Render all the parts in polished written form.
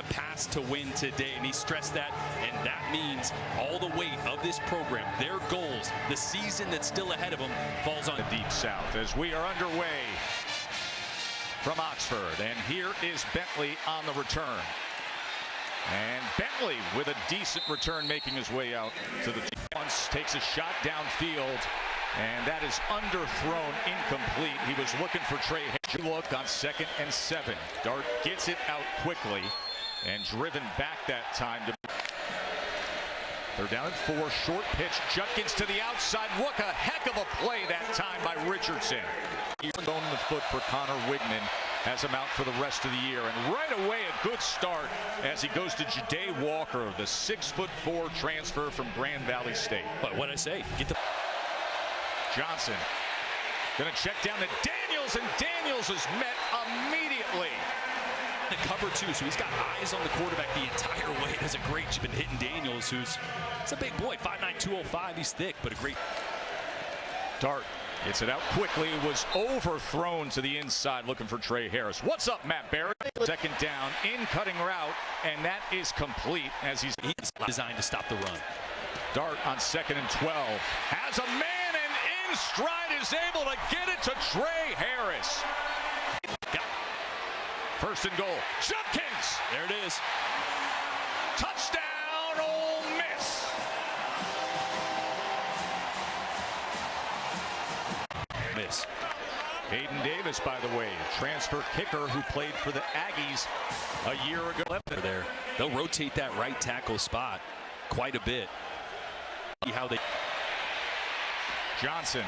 the pass to win today, and he stressed that, and that means all the weight of this program, their goals, the season that's still ahead of them, falls on the Deep South as we are underway from Oxford, and here is Bentley on the return. And Bentley with a decent return, making his way out to the once takes a shot downfield, and that is underthrown, incomplete. He was looking for Trey. Look on 2nd and 7. Dart gets it out quickly and driven back that time. They're down at 4. Short pitch. Judkins to the outside. Look, a heck of a play that time by Richardson. Bone in the foot for Connor Wigman. Has him out for the rest of the year. And right away, a good start as he goes to Ja'Day Walker, the 6'4" transfer from Grand Valley State. But what'd I say? Get the Johnson gonna check down to Daniels, and Daniels is met immediately. The cover too, so he's got eyes on the quarterback the entire way. Does a great job in hitting Daniels, who's a big boy, 5'9", 205. He's thick, but a great. Dart gets it out quickly. Was overthrown to the inside, looking for Trey Harris. What's up, Matt Barrett? 2nd down, in cutting route, and that is complete as he's designed to stop the run. Dart on 2nd and 12 has a man, and in stride is able to get it to Trey Harris. 1st and goal. Judkins. There it is. Touchdown, Ole Miss. Miss. Hayden Davis, by the way, transfer kicker who played for the Aggies a year ago. There, they'll rotate that right tackle spot quite a bit. See how they. Johnson,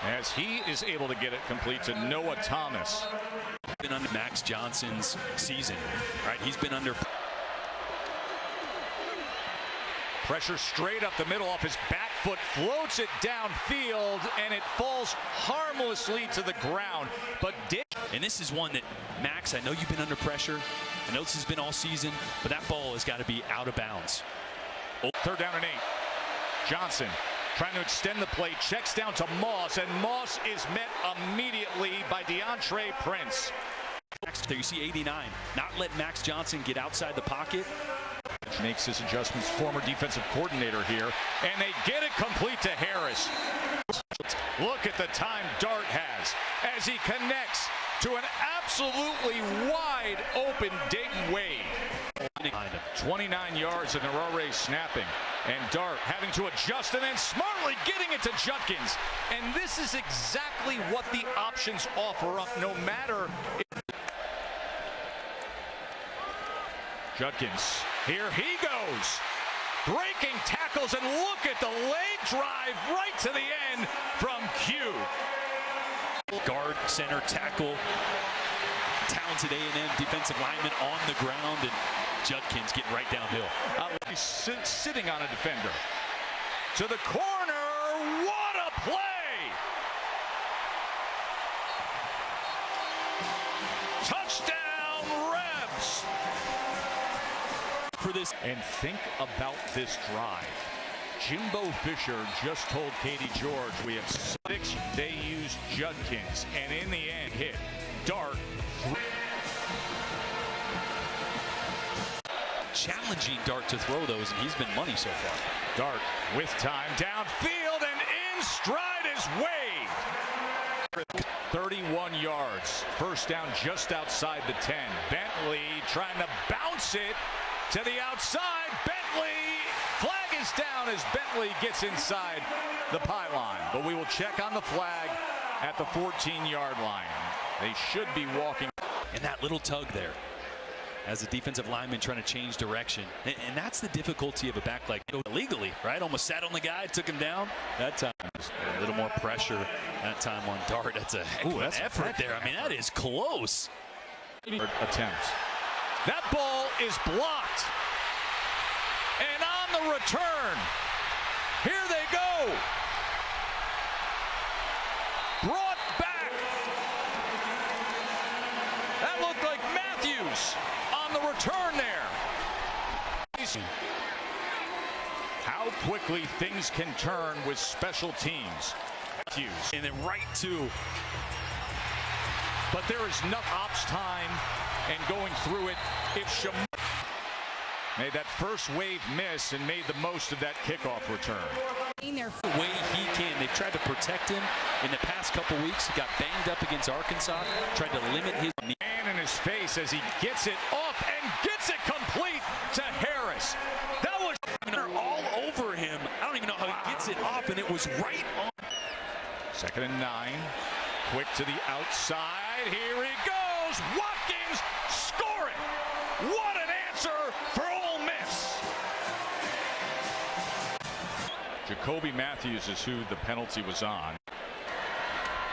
as he is able to get it complete to Noah Thomas. Been under Max Johnson's season, right? He's been under pressure straight up the middle off his back foot, floats it downfield, and it falls harmlessly to the ground. But and this is one that Max, I know you've been under pressure. I know this has been all season, but that ball has got to be out of bounds. 3rd down and 8. Johnson trying to extend the play, checks down to Moss, and Moss is met immediately by DeAndre Prince. There you see 89. Not let Max Johnson get outside the pocket. Makes his adjustments, former defensive coordinator here, and they get it complete to Harris. Look at the time Dart has as he connects to an absolutely wide open Dayton Wade. 29 yards, and they're already snapping. And Dart having to adjust and then smartly getting it to Judkins. And this is exactly what the options offer up, no matter if. Judkins, here he goes. Breaking tackles, and look at the leg drive right to the end from Q. Guard, center, tackle. Talented A&M defensive lineman on the ground, and Judkins getting right downhill. He's sitting on a defender. To the corner, what a play! Touchdown, Rebs! For this, and think about this drive. Jimbo Fisher just told Katie George we have 6. They used Judkins, and in the end hit Dart. Challenging Dart to throw those, and he's been money so far. Dart with time downfield, and in stride is Wade. 31 yards. 1st down just outside the 10. Bentley trying to bounce it to the outside. Bentley, flag is down as Bentley gets inside the pylon. But we will check on the flag at the 14-yard line. They should be walking. And that little tug there as a defensive lineman trying to change direction. And that's the difficulty of a back leg. Illegally, right? Almost sat on the guy, took him down. That time, a little more pressure that time on Dart. That's a heck of an effort there. I mean, that is close. Attempt. That ball is blocked. And on the return, here they go. Brought back. That looked like Matthews on the return there. How quickly things can turn with special teams. Matthews. And then right to. But there is enough ops time and going through it. If Made that first wave miss and made the most of that kickoff return. The way he can. They've tried to protect him in the past couple weeks. He got banged up against Arkansas, tried to limit his knee. Man in his face as he gets it off and gets it complete to Harris. That was all over him. I don't even know how he gets it off, and it was right on. 2nd and 9. Quick to the outside. Here he goes. Watkins scoring. What an answer for Ole Miss. Jacoby Matthews is who the penalty was on.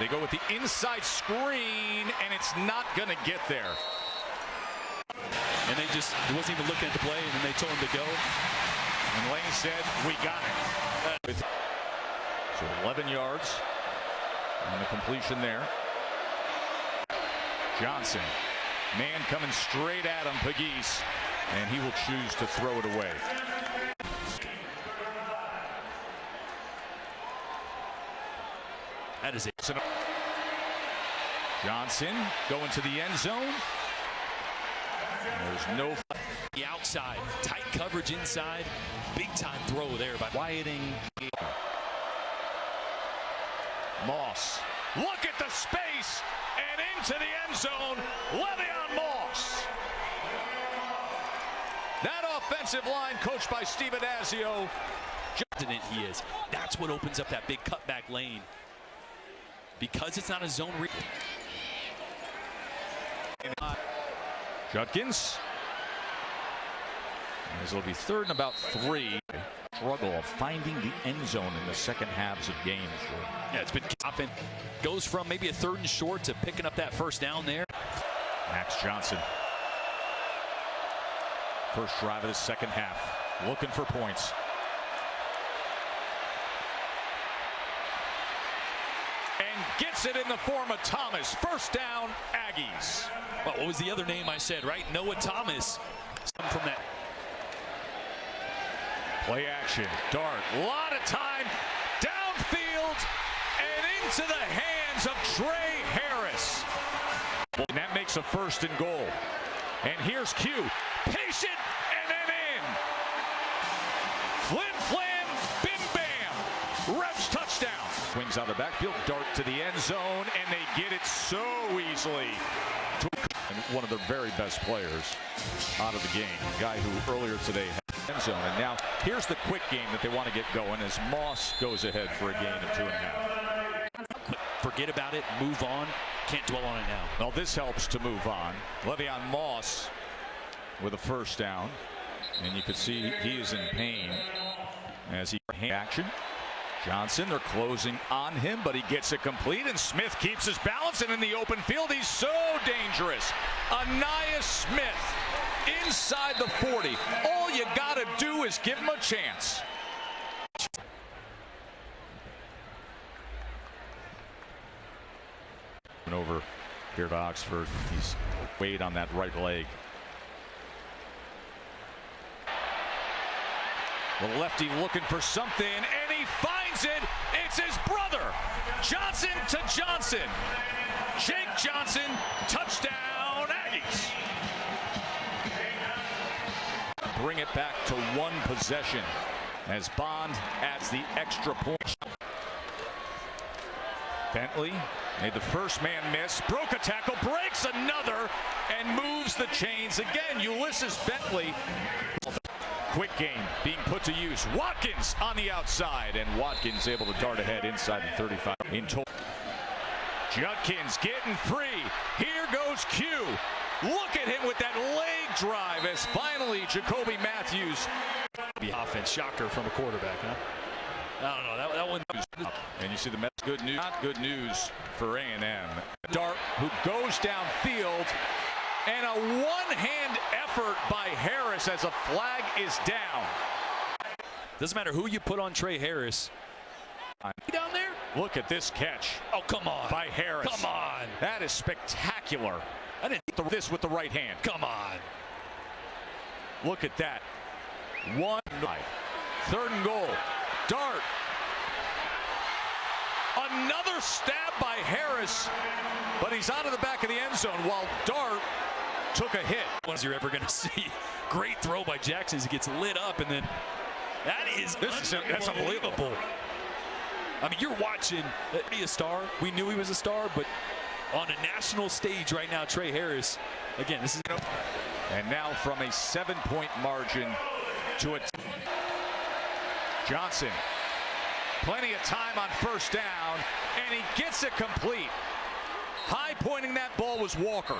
They go with the inside screen, and it's not going to get there. And he wasn't even looking at the play, and then they told him to go. And Lane said, we got it. So 11 yards on the completion there. Johnson, man coming straight at him, Pegues, and he will choose to throw it away. That is it. Johnson going to the end zone. There's no. The outside, tight coverage inside, big time throw there by quieting. Moss. Look at the space and into the end zone. Le'Veon Moss. That offensive line, coached by Steve Addazio. He is. That's what opens up that big cutback lane. Because it's not a zone read. Judkins. As it'll be 3rd and about 3. Struggle of finding the end zone in the second halves of games. Yeah, it's been often goes from maybe a 3rd and short to picking up that first down there. Max Johnson. First drive of the second half. Looking for points. And gets it in the form of Thomas. First down, Aggies. Well, what was the other name I said, right? Noah Thomas. From that. Play action. Dart. A lot of time. Downfield. And into the hands of Tre Harris. And that makes a 1st and goal. And here's Q. Patient and then in. Flim flam. Bim bam. Refs touchdown. Swings out of the backfield. Dart to the end zone. And they get it so easily. And one of their very best players out of the game. A guy who earlier today had end zone. And now here's the quick game that they want to get going as Moss goes ahead for a gain of 2.5. Forget about it. Move on. Can't dwell on it now. Well, this helps to move on. Le'Veon Moss with a first down. And you can see he is in pain as he action. Johnson, they're closing on him, but he gets it complete, and Smith keeps his balance, and in the open field, he's so dangerous. Ainias Smith inside the 40. All you got to do is give him a chance. And over here to Oxford, he's weighed on that right leg. The lefty looking for something, and he finds it. It's his brother, Johnson to Johnson. Jake Johnson, touchdown, Aggies. Bring it back to 1 possession as Bond adds the extra point. Bentley made the first man miss, broke a tackle, breaks another, and moves the chains again. Ulysses Bentley. Quick game being put to use. Watkins on the outside, and Watkins able to dart ahead inside the 35. In total. Judkins getting free. Here goes Q. Look at him with that leg drive as finally Jacoby Matthews. The offense shocker from a quarterback, huh? I don't know. That one. And you see the Mets. Good news. Not good news for A&M. Dart, who goes downfield. And a one-hand effort by Harris as a flag is down. Doesn't matter who you put on Tre Harris. Down there? Look at this catch. Oh, come on. By Harris. Come on. That is spectacular. I didn't hit this with the right hand. Come on. Look at that. 1-9. 3rd and goal. Dart. Another stab by Harris, but he's out of the back of the end zone while Dart took a hit. Ones you're ever going to see. great throw by Jackson as he gets lit up, and then that's unbelievable. I mean, you're watching be a star. We knew he was a star, but on a national stage right now, Tre Harris, again, this is. And now from a 7-point margin to a Johnson. Plenty of time on first down, and he gets it complete. High pointing that ball was Walker.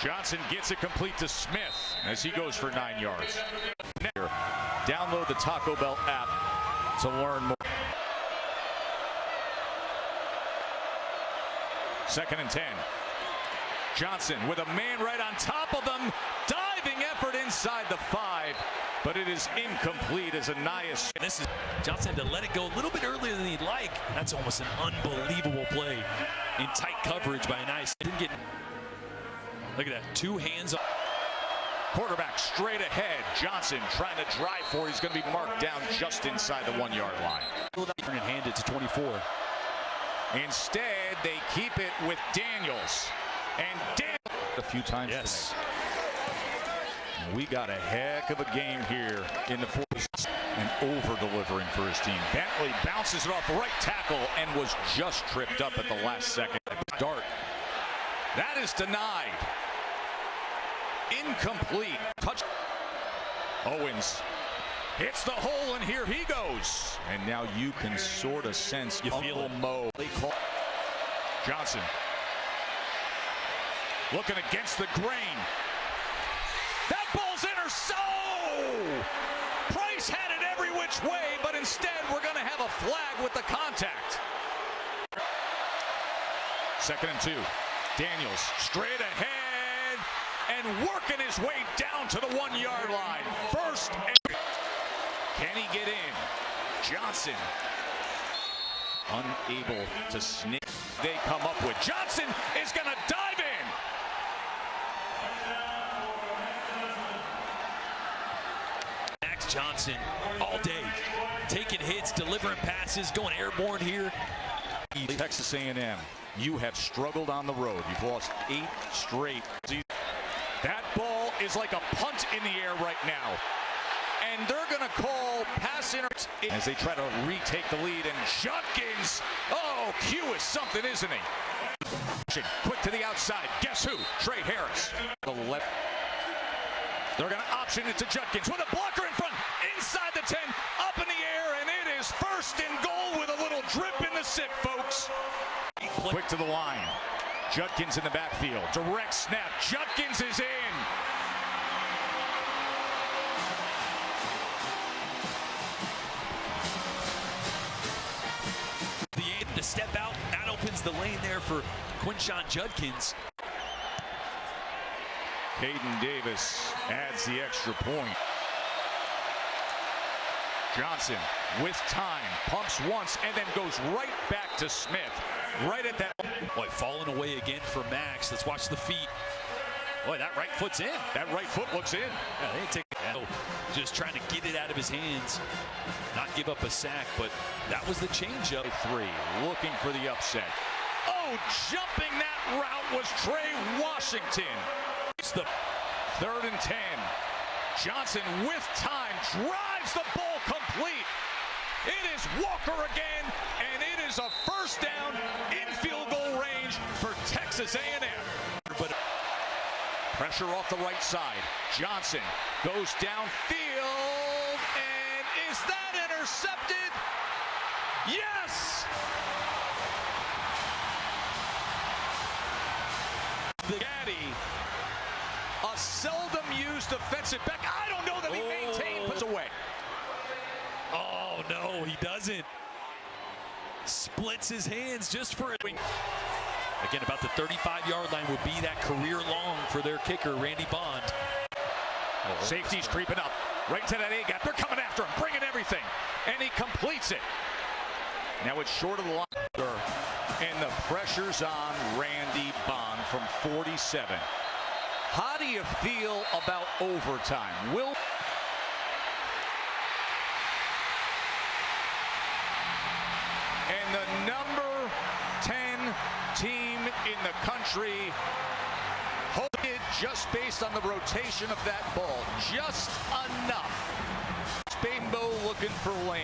Johnson gets it complete to Smith as he goes for 9 yards. Download the Taco Bell app to learn more. 2nd and 10. Johnson with a man right on top of them. Diving effort inside the 5, but it is incomplete as Ainias. And this is Johnson had to let it go a little bit earlier than he'd like. That's almost an unbelievable play in tight coverage by Ainias. Didn't get. Look at that, 2 hands up. Quarterback straight ahead. Johnson trying to drive for. He's going to be marked down just inside the 1-yard line. And hand it to 24. Instead, they keep it with Daniels. And Daniels a few times. Yes. Today. We got a heck of a game here in the 40s and over-delivering for his team. Bentley bounces it off the right tackle and was just tripped up at the last second. Dart. That is denied. Incomplete. Touch. Owens hits the hole, and here he goes. And now you can sort of sense you feel Uncle Mo. Johnson looking against the grain. That ball's intercepted. Price had it every which way, but instead we're going to have a flag with the contact. 2nd and 2. Daniels straight ahead and working his way down to the 1-yard line. First and can he get in? Johnson unable to sneak. They come up with Johnson is going to dive in. Max Johnson all day, taking hits, delivering passes, going airborne here. Texas A&M, you have struggled on the road. You've lost 8 straight. That ball is like a punt in the air right now. And they're going to call pass interference as they try to retake the lead. And Judkins, oh, Q is something, isn't he? Quick to the outside. Guess who? Tre Harris. They're going to option it to Judkins with a blocker in front. Inside the 10, up in the air, and it is 1st and goal with a little drip in the sip, folks. Quick to the line. Judkins in the backfield. Direct snap. Judkins is in. To step out, that opens the lane there for Quinshon Judkins. Caden Davis adds the extra point. Johnson with time, pumps once and then goes right back to Smith. Right at that. Boy, falling away again for Max. Let's watch the feet. Boy, that right foot's in. That right foot looks in. Yeah, they take just trying to get it out of his hands, not give up a sack, but that was the changeup. 3, looking for the upset. Oh, jumping that route was Trey Washington. It's the 3rd and 10. Johnson with time drives the ball complete. It is Walker again, and it is a 1st down in field goal range for Texas A&M. But pressure off the right side. Johnson goes downfield, and is that intercepted? Yes! The Gaddy, a seldom used defensive back. I don't know that he maintained, puts away. Oh, no, he doesn't. Splits his hands just for it. Again, about the 35-yard line would be that career long for their kicker, Randy Bond. Safety's creeping up. Right to that A-gap. They're coming after him, bringing everything. And he completes it. Now it's short of the line. And the pressure's on Randy Bond from 47. How do you feel about overtime? And the number 10 team in the country, just based on the rotation of that ball. Just enough. Spambo looking for lane.